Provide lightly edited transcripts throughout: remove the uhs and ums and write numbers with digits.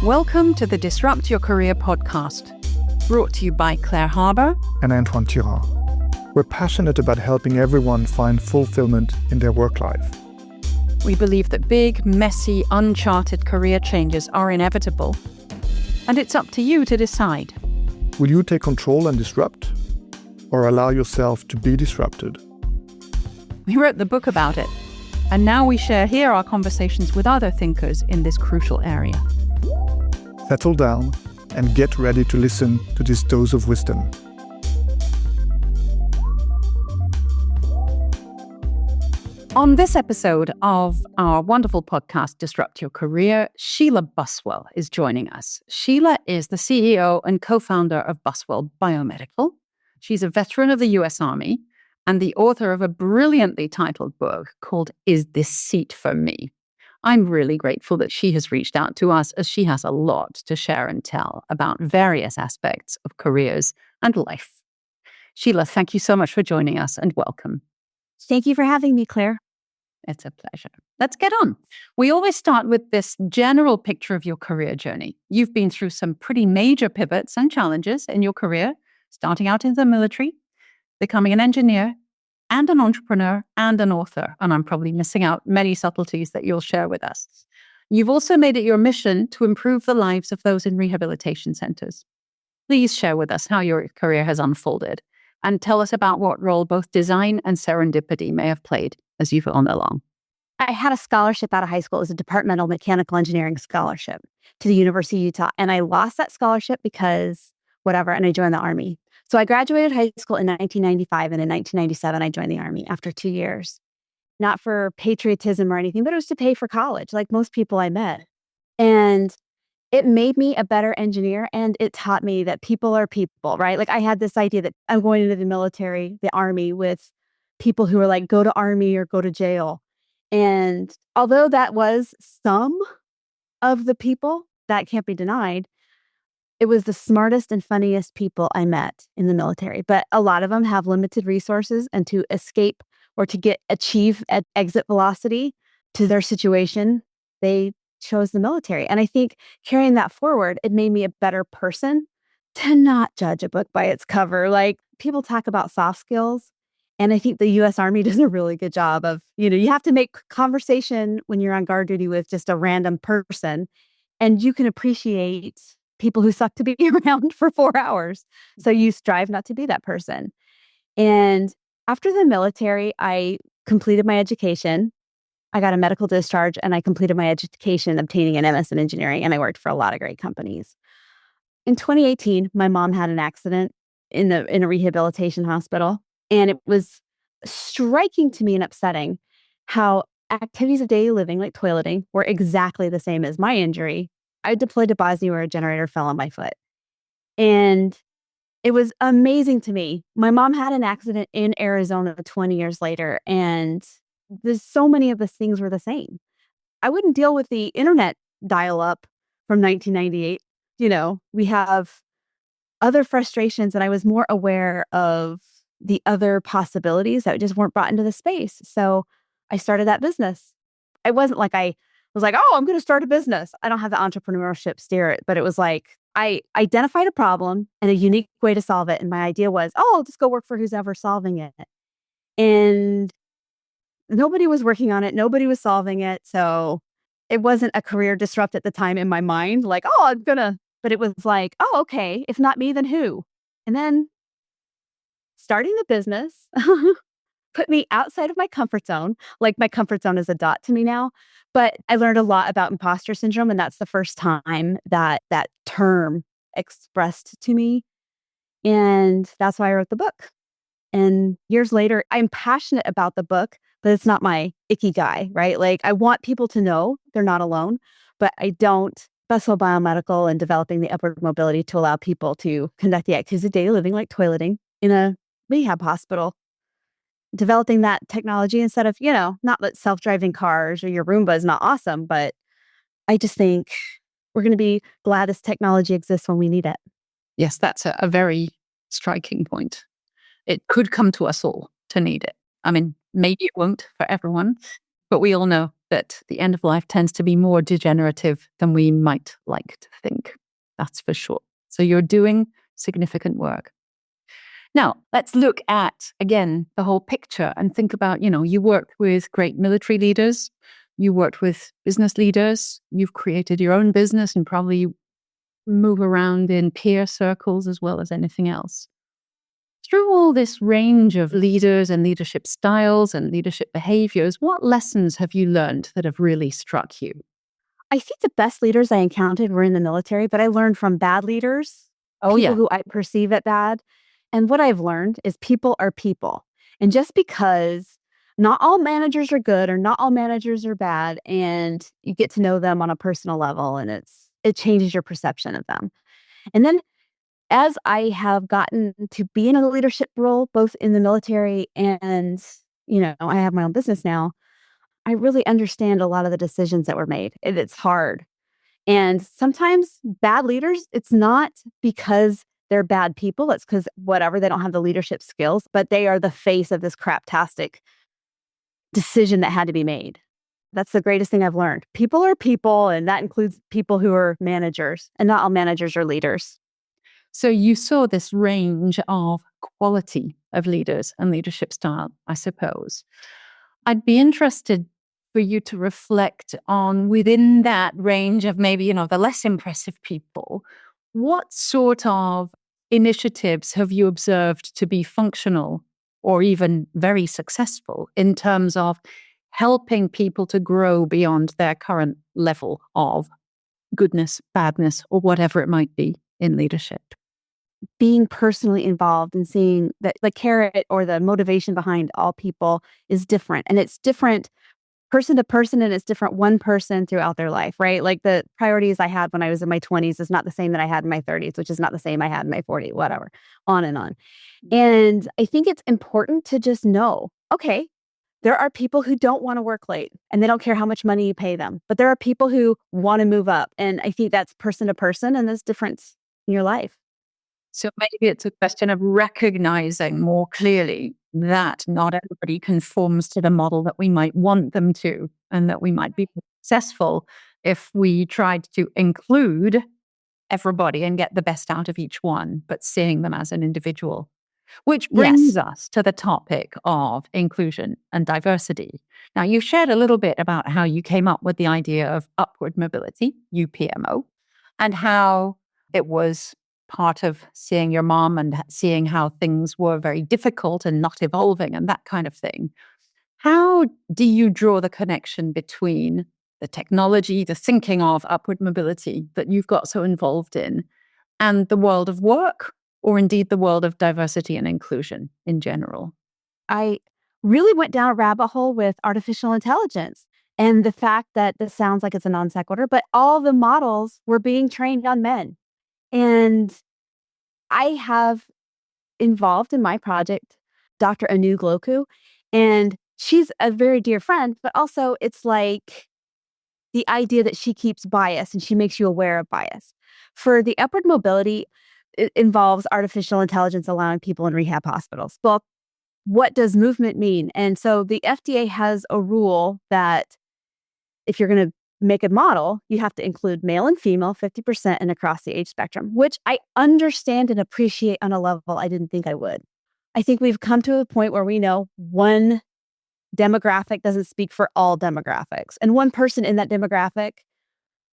Welcome to the Disrupt Your Career podcast, brought to you by Claire Harbour and Antoine Tirard. We're passionate about helping everyone find fulfillment in their work life. We believe that big, messy, uncharted career changes are inevitable, and it's up to you to decide. Will you take control and disrupt, or allow yourself to be disrupted? We wrote the book about it, and now we share here our conversations with other thinkers in this crucial area. Settle down and get ready to listen to this dose of wisdom. On this episode of our wonderful podcast, Disrupt Your Career, Sheila Buswell is joining us. Sheila is the CEO and co-founder of Buswell Biomedical. She's a veteran of the US Army and the author of a brilliantly titled book called Is This Seat for Me? I'm really grateful that she has reached out to us, as she has a lot to share and tell about various aspects of careers and life. Sheila, thank you so much for joining us and welcome. Thank you for having me, Claire. It's a pleasure. Let's get on. We always start with this general picture of your career journey. You've been through some pretty major pivots and challenges in your career, starting out in the military, becoming an engineer, and an entrepreneur and an author. And I'm probably missing out many subtleties that you'll share with us. You've also made it your mission to improve the lives of those in rehabilitation centers. Please share with us how your career has unfolded and tell us about what role both design and serendipity may have played as you've gone along. I had a scholarship out of high school. It was a departmental mechanical engineering scholarship to the University of Utah. And I lost that scholarship because whatever, and I joined the Army. So I graduated high school in 1995, and in 1997, I joined the Army after 2 years. Not for patriotism or anything, but it was to pay for college, like most people I met. And it made me a better engineer, and it taught me that people are people, right? Like I had this idea that I'm going into the military, the Army, with people who were like, go to Army or go to jail. And although that was some of the people, that can't be denied, it was the smartest and funniest people I met in the military. But a lot of them have limited resources, and to escape or to achieve at exit velocity to their situation, they chose the military. And I think carrying that forward, it made me a better person to not judge a book by its cover. Like people talk about soft skills, and I think the US Army does a really good job of, you have to make conversation when you're on guard duty with just a random person, and you can appreciate people who suck to be around for 4 hours. So you strive not to be that person. And after the military, I completed my education. I got a medical discharge, and I completed my education obtaining an MS in engineering, and I worked for a lot of great companies. In 2018, my mom had an accident in a rehabilitation hospital, and it was striking to me and upsetting how activities of daily living, like toileting, were exactly the same as my injury. I deployed to Bosnia where a generator fell on my foot. And it was amazing to me. My mom had an accident in Arizona 20 years later, and there's so many of the things were the same. I wouldn't deal with the internet dial-up from 1998. We have other frustrations, and I was more aware of the other possibilities that just weren't brought into the space. So I started that business. It wasn't like I was like, oh, I'm going to start a business. I don't have the entrepreneurship spirit, but it was like I identified a problem and a unique way to solve it. And my idea was, I'll just go work for who's ever solving it. And nobody was working on it. Nobody was solving it. So it wasn't a career disrupt at the time in my mind. Like, but it was like, oh, okay. If not me, then who? And then starting the business put me outside of my comfort zone. Like my comfort zone is a dot to me now. But I learned a lot about imposter syndrome, and that's the first time that term expressed to me. And that's why I wrote the book. And years later, I'm passionate about the book, but it's not my ikigai, right? Like I want people to know they're not alone, but I don't. Buswell Biomedical and developing the upward mobility to allow people to conduct the activities of daily living, like toileting, in a rehab hospital. Developing that technology instead of, not that self-driving cars or your Roomba is not awesome, but I just think we're going to be glad this technology exists when we need it. Yes, that's a very striking point. It could come to us all to need it. I mean, maybe it won't for everyone, But we all know that the end of life tends to be more degenerative than we might like to think. That's for sure. So you're doing significant work. Now, let's look at, again, the whole picture and think about, you worked with great military leaders, you worked with business leaders, you've created your own business and probably move around in peer circles as well as anything else. Through all this range of leaders and leadership styles and leadership behaviors, what lessons have you learned that have really struck you? I think the best leaders I encountered were in the military, but I learned from bad leaders, Oh, people yeah. who I perceive as bad. And what I've learned is people are people. And just because not all managers are good or not all managers are bad, and you get to know them on a personal level, and it changes your perception of them. And then as I have gotten to be in a leadership role, both in the military and, I have my own business now, I really understand a lot of the decisions that were made. It's hard. And sometimes bad leaders, it's not because they're bad people. It's because whatever, they don't have the leadership skills, but they are the face of this craptastic decision that had to be made. That's the greatest thing I've learned. People are people, and that includes people who are managers, and not all managers are leaders. So you saw this range of quality of leaders and leadership style, I suppose. I'd be interested for you to reflect on within that range of maybe, the less impressive people, what sort of initiatives have you observed to be functional or even very successful in terms of helping people to grow beyond their current level of goodness, badness, or whatever it might be in leadership? Being personally involved and seeing that the carrot or the motivation behind all people is different. And it's different person to person, and it's different one person throughout their life, right? Like the priorities I had when I was in my 20s is not the same that I had in my 30s, which is not the same I had in my 40s, whatever, on and on. And I think it's important to just know, okay, there are people who don't want to work late and they don't care how much money you pay them, but there are people who want to move up. And I think that's person to person, and there's difference in your life. So maybe it's a question of recognizing more clearly that not everybody conforms to the model that we might want them to, and that we might be successful if we tried to include everybody and get the best out of each one, but seeing them as an individual. Which Yes. brings us to the topic of inclusion and diversity. Now, you shared a little bit about how you came up with the idea of upward mobility, UPMO, and how it was part of seeing your mom and seeing how things were very difficult and not evolving and that kind of thing. How do you draw the connection between the technology, the thinking of upward mobility that you've got so involved in, and the world of work, or indeed the world of diversity and inclusion in general? I really went down a rabbit hole with artificial intelligence and the fact that this sounds like it's a non sequitur, but all the models were being trained on men. And I have involved in my project Dr. Anu Gloku, and she's a very dear friend, but also it's like the idea that she keeps bias and she makes you aware of bias. For the upward mobility, it involves artificial intelligence allowing people in rehab hospitals. Well, what does movement mean? And so the FDA has a rule that if you're going to make a model, you have to include male and female, 50% and across the age spectrum, which I understand and appreciate on a level I didn't think I would. I think we've come to a point where we know one demographic doesn't speak for all demographics. And one person in that demographic,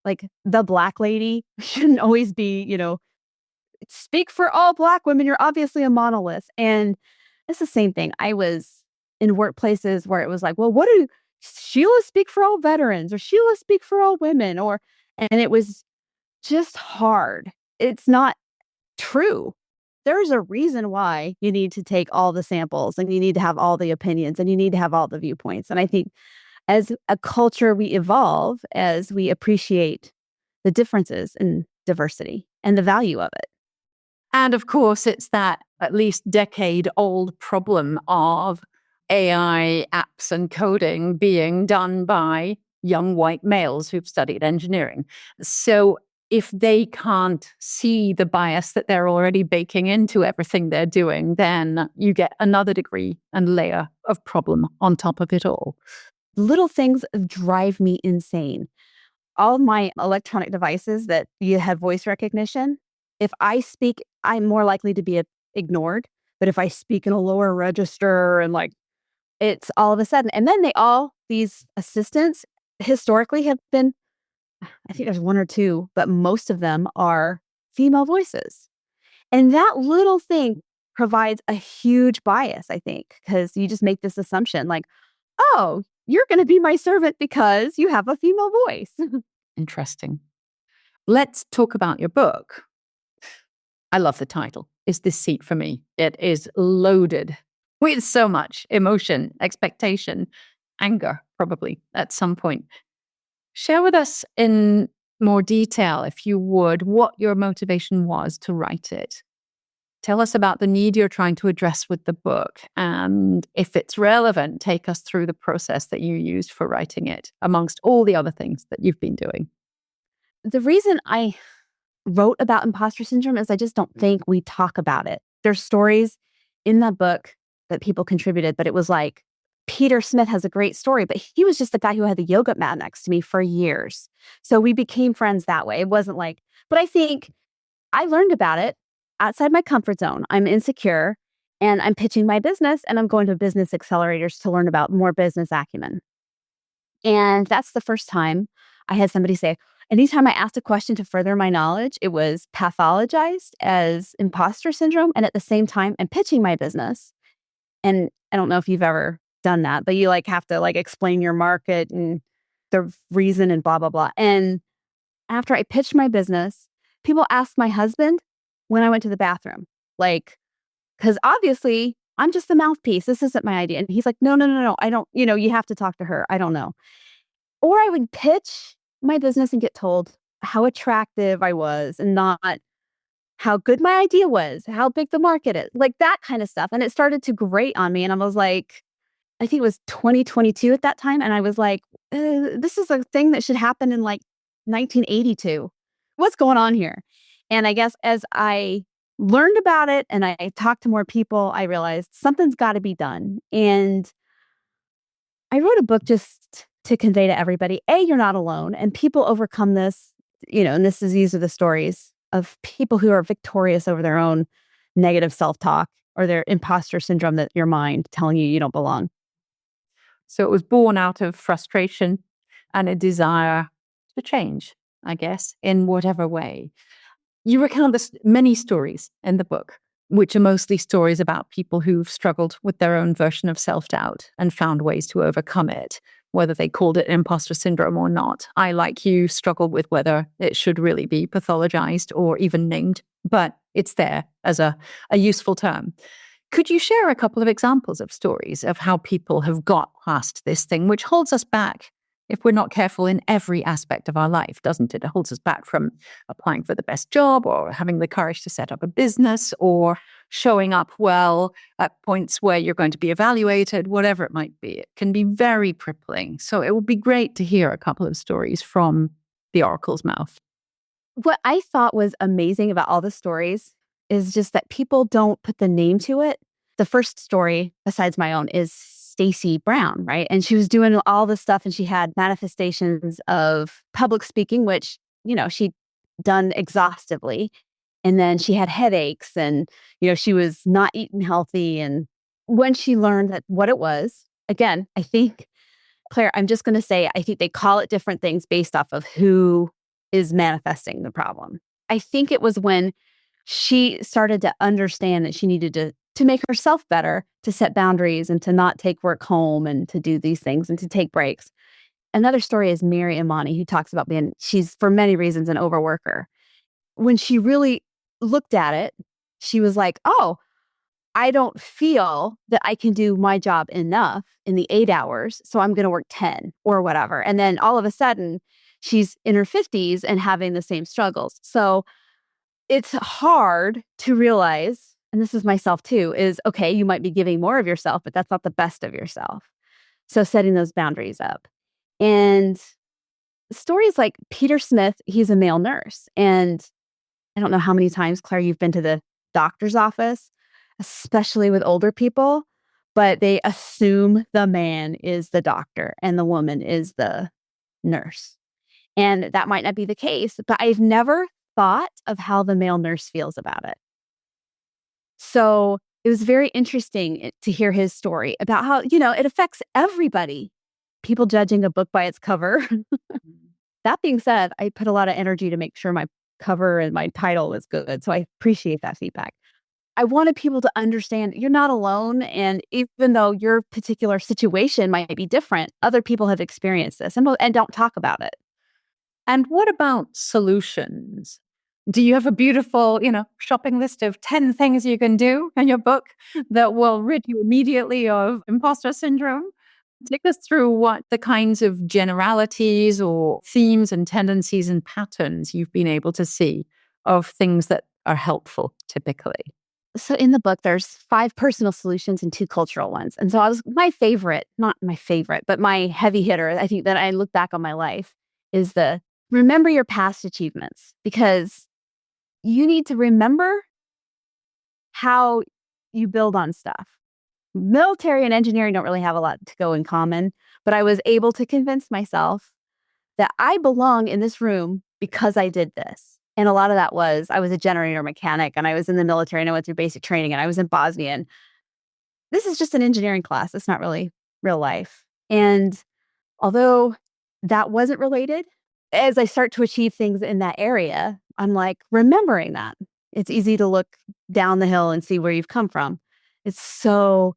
like the Black lady, shouldn't always be, speak for all Black women. You're obviously a monolith. And it's the same thing. I was in workplaces where it was like, well, what do Sheila speak for all veterans or Sheila speak for all women? And it was just hard. It's not true. There's a reason why you need to take all the samples and you need to have all the opinions and you need to have all the viewpoints. And I think as a culture, we evolve as we appreciate the differences in diversity and the value of it. And of course, it's that at least decade-old problem of AI apps and coding being done by young white males who've studied engineering. So if they can't see the bias that they're already baking into everything they're doing, then you get another degree and layer of problem on top of it all. Little things drive me insane. All of my electronic devices that you have voice recognition, if I speak, I'm more likely to be ignored. But if I speak in a lower register and like it's all of a sudden, and then these assistants historically have been, I think there's one or two, but most of them are female voices. And that little thing provides a huge bias, I think, because you just make this assumption like, oh, you're going to be my servant because you have a female voice. Interesting. Let's talk about your book. I love the title. Is This Seat for Me? It is loaded with so much emotion, expectation, anger, probably at some point. Share with us in more detail, if you would, what your motivation was to write it. Tell us about the need you're trying to address with the book. And if it's relevant, take us through the process that you used for writing it, amongst all the other things that you've been doing. The reason I wrote about imposter syndrome is I just don't think we talk about it. There's stories in that book that people contributed, but it was like, Peter Smith has a great story, but he was just the guy who had the yoga mat next to me for years. So we became friends that way. It wasn't like, but I think I learned about it outside my comfort zone. I'm insecure and I'm pitching my business and I'm going to business accelerators to learn about more business acumen. And that's the first time I had somebody say, anytime I asked a question to further my knowledge, it was pathologized as imposter syndrome. And at the same time, I'm pitching my business. And I don't know if you've ever done that, but you like have to like explain your market and the reason and blah, blah, blah. And after I pitched my business, people asked my husband when I went to the bathroom, like, because obviously I'm just the mouthpiece. This isn't my idea. And he's like, no, no, no, no. I don't, you have to talk to her. I don't know. Or I would pitch my business and get told how attractive I was and not how good my idea was, how big the market is, like that kind of stuff. And it started to grate on me. And I was like, I think it was 2022 at that time. And I was like, this is a thing that should happen in like 1982. What's going on here? And I guess as I learned about it and I talked to more people, I realized something's got to be done. And I wrote a book just to convey to everybody, you're not alone. And people overcome this, and these are the stories of people who are victorious over their own negative self-talk or their imposter syndrome, that your mind telling you don't belong. So it was born out of frustration and a desire to change, I guess, in whatever way. You recount many stories in the book, which are mostly stories about people who've struggled with their own version of self-doubt and found ways to overcome it, whether they called it imposter syndrome or not. I, like you, struggled with whether it should really be pathologized or even named, but it's there as a useful term. Could you share a couple of examples of stories of how people have got past this thing, which holds us back if we're not careful in every aspect of our life, doesn't it? It holds us back from applying for the best job or having the courage to set up a business or showing up well at points where you're going to be evaluated, whatever it might be. It can be very crippling. So it would be great to hear a couple of stories from the oracle's mouth. What I thought was amazing about all the stories is just that people don't put the name to it. The first story, besides my own, is Stacy Brown, right? And she was doing all this stuff and she had manifestations of public speaking, which, she'd done exhaustively. And then she had headaches and, she was not eating healthy. And when she learned that what it was, again, I think, Claire, I'm just going to say, I think they call it different things based off of who is manifesting the problem. I think it was when she started to understand that she needed to make herself better, to set boundaries and to not take work home and to do these things and to take breaks. Another story is Mary Imani, who talks about she's for many reasons an overworker. When she really looked at it, she was like, oh, I don't feel that I can do my job enough in the 8 hours, so I'm going to work 10 or whatever. And then all of a sudden, she's in her 50s and having the same struggles. So it's hard to realize, and this is myself too, is okay, you might be giving more of yourself, but that's not the best of yourself. So setting those boundaries up. And stories like Peter Smith, he's a male nurse. And I don't know how many times, Claire, you've been to the doctor's office, especially with older people, but they assume the man is the doctor and the woman is the nurse. And that might not be the case, but I've never thought of how the male nurse feels about it. So it was very interesting to hear his story about how, it affects everybody. People judging a book by its cover. That being said, I put a lot of energy to make sure my cover and my title was good. So I appreciate that feedback. I wanted people to understand you're not alone. And even though your particular situation might be different, other people have experienced this and don't talk about it. And what about solutions? Do you have a beautiful, shopping list of 10 things you can do in your book that will rid you immediately of imposter syndrome? Take us through what the kinds of generalities or themes and tendencies and patterns you've been able to see of things that are helpful typically. So in the book, there's 5 personal solutions and 2 cultural ones. And so my favorite, not my favorite, but my heavy hitter, I think that I look back on my life is the remember your past achievements, because you need to remember how you build on stuff. Military and engineering don't really have a lot to go in common, but I was able to convince myself that I belong in this room because I did this. And a lot of that was I was a generator mechanic and I was in the military and I went through basic training and I was in Bosnia. And this is just an engineering class. It's not really real life. And although that wasn't related, as I start to achieve things in that area, I'm like remembering that. It's easy to look down the hill and see where you've come from. It's so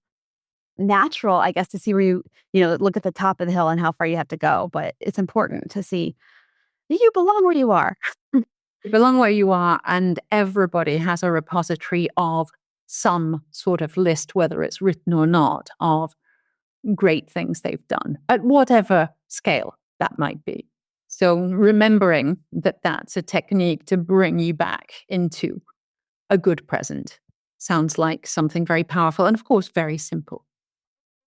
natural, I guess, to see where you look at the top of the hill and how far you have to go. But it's important to see that you belong where you are. You belong where you are, and everybody has a repository of some sort of list, whether it's written or not, of great things they've done at whatever scale that might be. So remembering that that's a technique to bring you back into a good present sounds like something very powerful and, of course, very simple.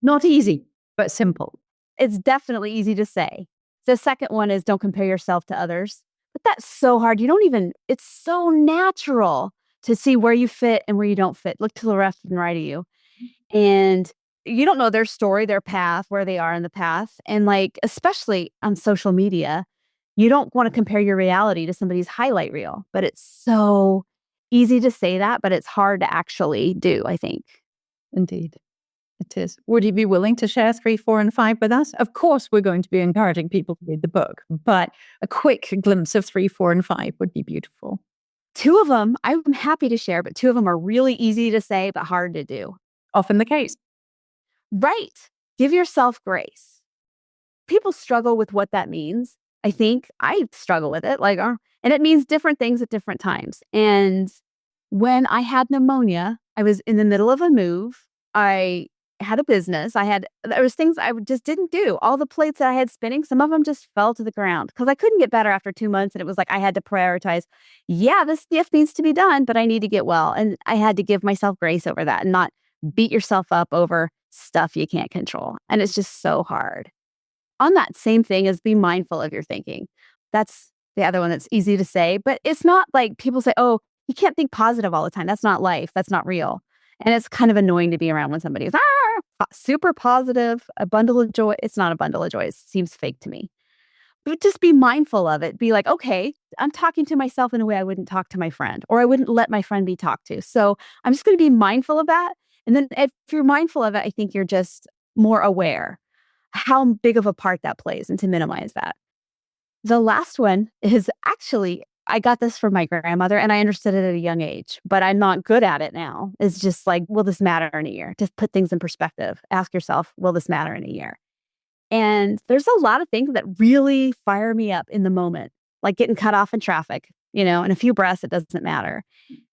Not easy, but simple. It's definitely easy to say. The second one is don't compare yourself to others. But that's so hard. It's so natural to see where you fit and where you don't fit. Look to the left and right of you. And you don't know their story, their path, where they are in the path. And especially on social media, you don't want to compare your reality to somebody's highlight reel. But it's so easy to say that, but it's hard to actually do, I think. Indeed. It is. Would you be willing to share 3, 4, and 5 with us? Of course, we're going to be encouraging people to read the book, but a quick glimpse of 3, 4, and 5 would be beautiful. 2 of them, I'm happy to share, but 2 of them are really easy to say, but hard to do. Often the case. Right. Give yourself grace. People struggle with what that means. I think I struggle with it. And it means different things at different times. And when I had pneumonia, I was in the middle of a move. I had a business. There was things I just didn't do. All the plates that I had spinning, some of them just fell to the ground because I couldn't get better after 2 months. And it was like I had to prioritize, this gift needs to be done, but I need to get well. And I had to give myself grace over that and not beat yourself up over stuff you can't control. And it's just so hard. On that same thing as be mindful of your thinking. That's the other one that's easy to say, but it's not like people say, oh, you can't think positive all the time. That's not life. That's not real. And it's kind of annoying to be around when somebody is super positive, a bundle of joy. It's not a bundle of joy. It seems fake to me. But just be mindful of it. Be like, okay, I'm talking to myself in a way I wouldn't talk to my friend, or I wouldn't let my friend be talked to. So I'm just going to be mindful of that. And then if you're mindful of it, I think you're just more aware how big of a part that plays and to minimize that. The last one is actually, I got this from my grandmother and I understood it at a young age, but I'm not good at it now. It's just like, will this matter in a year? Just put things in perspective. Ask yourself, will this matter in a year? And there's a lot of things that really fire me up in the moment, like getting cut off in traffic, in a few breaths, it doesn't matter.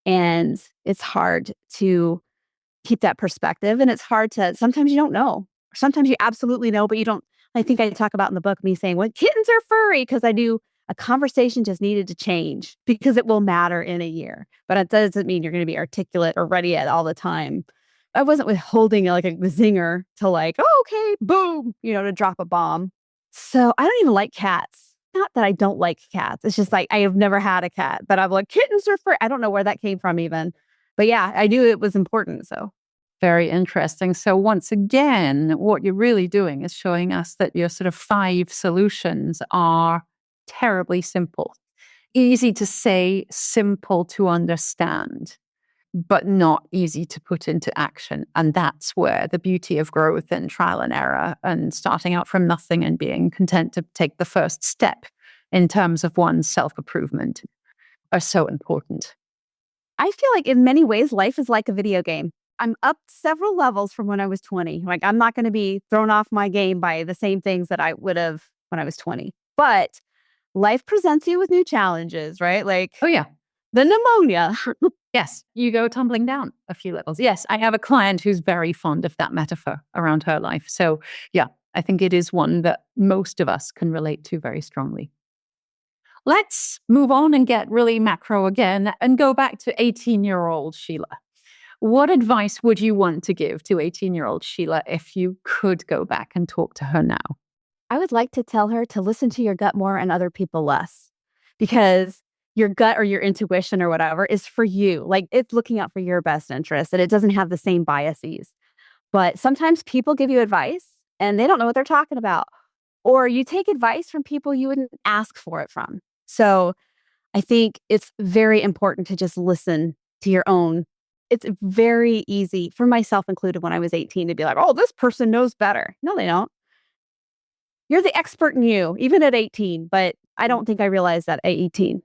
And it's hard to keep that perspective. And it's hard to, sometimes you don't know. Sometimes you absolutely know, but you don't. I think I talk about in the book, me saying, well, kittens are furry, because I knew a conversation just needed to change because it will matter in a year. But it doesn't mean you're going to be articulate or ready at all the time. I wasn't withholding like a zinger to oh, okay, boom, to drop a bomb. So I don't even like cats. Not that I don't like cats. It's just like I have never had a cat, but I'm like, kittens are furry. I don't know where that came from even. But yeah, I knew it was important. So Very interesting. So once again, what you're really doing is showing us that your sort of 5 solutions are terribly simple. Easy to say, simple to understand, but not easy to put into action. And that's where the beauty of growth and trial and error and starting out from nothing and being content to take the first step in terms of one's self-improvement are so important. I feel like in many ways, life is like a video game. I'm up several levels from when I was 20. Like, I'm not going to be thrown off my game by the same things that I would have when I was 20. But life presents you with new challenges, right? Like Oh, yeah. the pneumonia. Yes, you go tumbling down a few levels. Yes, I have a client who's very fond of that metaphor around her life. So, yeah, I think it is one that most of us can relate to very strongly. Let's move on and get really macro again and go back to 18-year-old Sheila. What advice would you want to give to 18-year-old Sheila if you could go back and talk to her now? I would like to tell her to listen to your gut more and other people less, because your gut or your intuition or whatever is for you. Like, it's looking out for your best interest and it doesn't have the same biases. But sometimes people give you advice and they don't know what they're talking about. Or you take advice from people you wouldn't ask for it from. So I think it's very important to just listen to your own. It's very easy, for myself included, when I was 18 to be like, oh, this person knows better. No, they don't. You're the expert in you, even at 18. But I don't think I realized that at 18.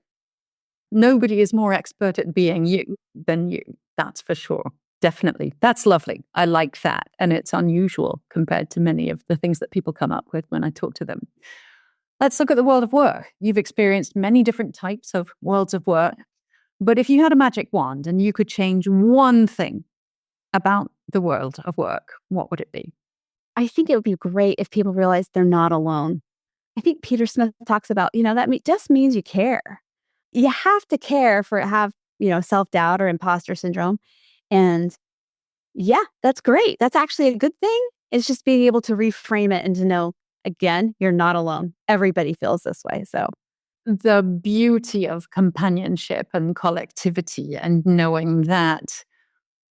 Nobody is more expert at being you than you. That's for sure. Definitely. That's lovely. I like that. And it's unusual compared to many of the things that people come up with when I talk to them. Let's look at the world of work. You've experienced many different types of worlds of work. But if you had a magic wand and you could change one thing about the world of work, what would it be? I think it would be great if people realize they're not alone. I think Peter Smith talks about, that just means you care. You have to care for have, self-doubt or imposter syndrome. And yeah, that's great. That's actually a good thing. It's just being able to reframe it and to know, again, you're not alone. Everybody feels this way. So The beauty of companionship and collectivity and knowing that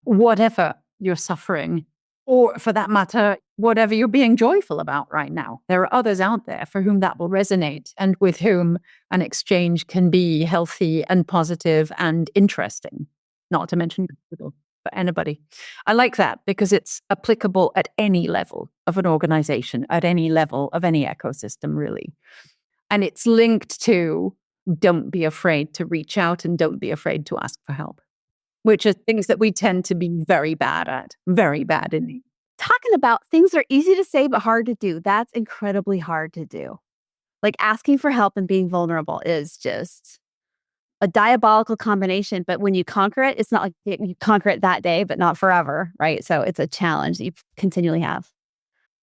whatever you're suffering, or for that matter, whatever you're being joyful about right now, there are others out there for whom that will resonate and with whom an exchange can be healthy and positive and interesting, not to mention good for anybody. I like that because it's applicable at any level of an organization, at any level of any ecosystem, really. And it's linked to don't be afraid to reach out and don't be afraid to ask for help, which are things that we tend to be very bad at, very bad in. talking about things are easy to say, but hard to do. That's incredibly hard to do. Like, asking for help and being vulnerable is just a diabolical combination. But when you conquer it, it's not like you conquer it that day, but not forever, right? So it's a challenge that you continually have.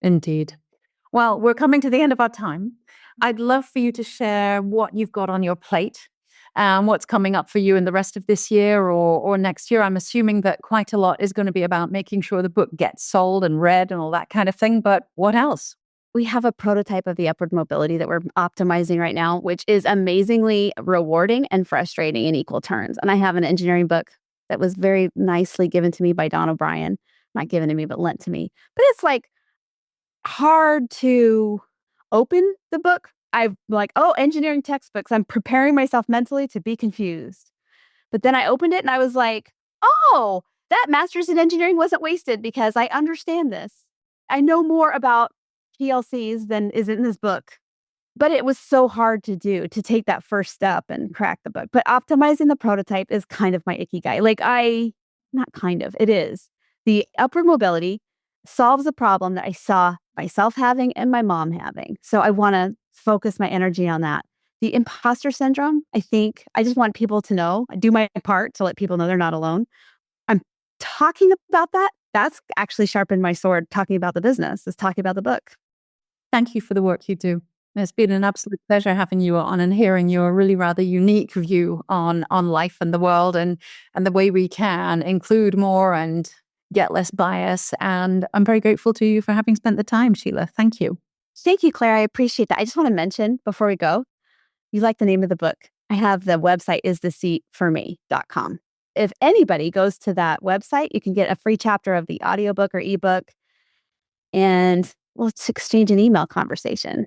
Indeed. Well, we're coming to the end of our time. I'd love for you to share what you've got on your plate and what's coming up for you in the rest of this year or next year. I'm assuming that quite a lot is going to be about making sure the book gets sold and read and all that kind of thing. But what else? We have a prototype of the upward mobility that we're optimizing right now, which is amazingly rewarding and frustrating in equal turns. And I have an engineering book that was very nicely given to me by Don O'Brien. Not given to me, but lent to me. But it's like hard to open the book. I'm like, oh, engineering textbooks. I'm preparing myself mentally to be confused. But then I opened it and I was like, oh, that master's in engineering wasn't wasted because I understand this. I know more about PLCs than is in this book. But it was so hard to do, to take that first step and crack the book. But optimizing the prototype is kind of my ikigai. Not kind of, it is. The upward mobility solves a problem that I saw myself having and my mom having. So I want to focus my energy on that. The imposter syndrome, I think I just want people to know, I do my part to let people know they're not alone. I'm talking about that. That's actually sharpened my sword. Talking about the business is talking about the book. Thank you for the work you do. It's been an absolute pleasure having you on and hearing your really rather unique view on life and the world and the way we can include more and get less bias. And I'm very grateful to you for having spent the time, Sheila. Thank you. Thank you, Claire. I appreciate that. I just want to mention before we go, you like the name of the book. I have the website istheseatforme.com. If anybody goes to that website, you can get a free chapter of the audiobook or ebook, and let's exchange an email conversation.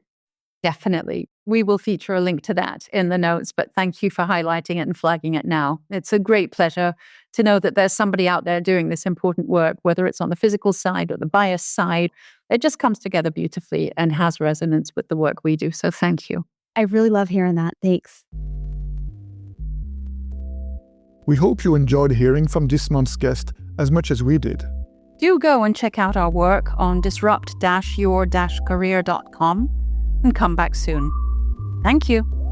Definitely. We will feature a link to that in the notes, but thank you for highlighting it and flagging it now. It's a great pleasure to know that there's somebody out there doing this important work, whether it's on the physical side or the bias side. It just comes together beautifully and has resonance with the work we do. So thank you. I really love hearing that. Thanks. We hope you enjoyed hearing from this month's guest as much as we did. Do go and check out our work on disrupt-your-career.com and come back soon. Thank you.